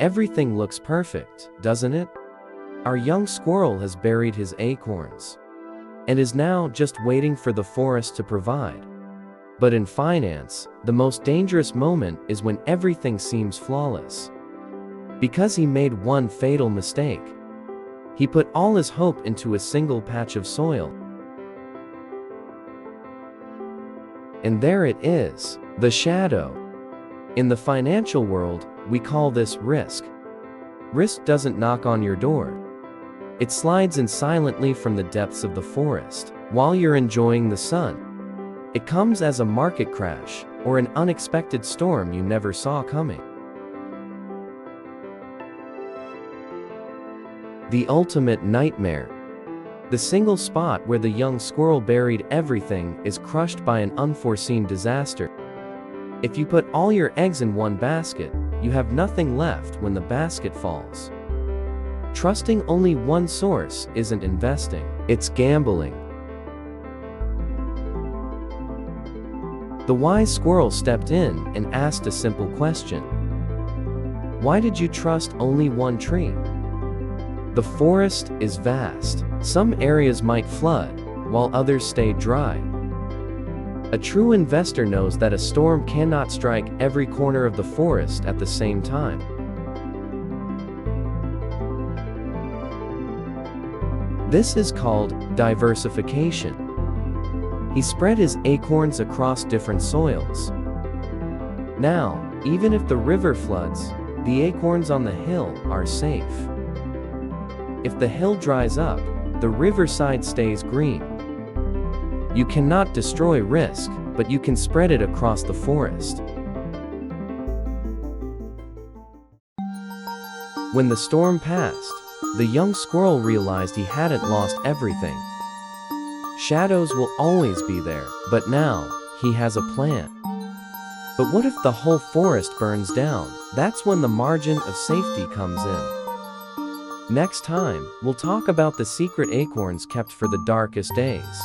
Everything looks perfect, doesn't it? Our young squirrel has buried his acorns and is now just waiting for the forest to provide. But in finance, the most dangerous moment is when everything seems flawless. Because he made one fatal mistake. He put all his hope into a single patch of soil. And there it is, the shadow. In the financial world, we call this risk. Risk doesn't knock on your door. It slides in silently from the depths of the forest, while you're enjoying the sun. It comes as a market crash, or an unexpected storm you never saw coming. The ultimate nightmare. The single spot where the young squirrel buried everything is crushed by an unforeseen disaster. If you put all your eggs in one basket, you have nothing left when the basket falls. Trusting only one source isn't investing, it's gambling. The wise squirrel stepped in and asked a simple question. Why did you trust only one tree? The forest is vast. Some areas might flood, while others stay dry. A true investor knows that a storm cannot strike every corner of the forest at the same time. This is called diversification. He spread his acorns across different soils. Now, even if the river floods, the acorns on the hill are safe. If the hill dries up, the riverside stays green. You cannot destroy risk, but you can spread it across the forest. When the storm passed, the young squirrel realized he hadn't lost everything. Shadows will always be there, but now, he has a plan. But what if the whole forest burns down? That's when the margin of safety comes in. Next time, we'll talk about the secret acorns kept for the darkest days.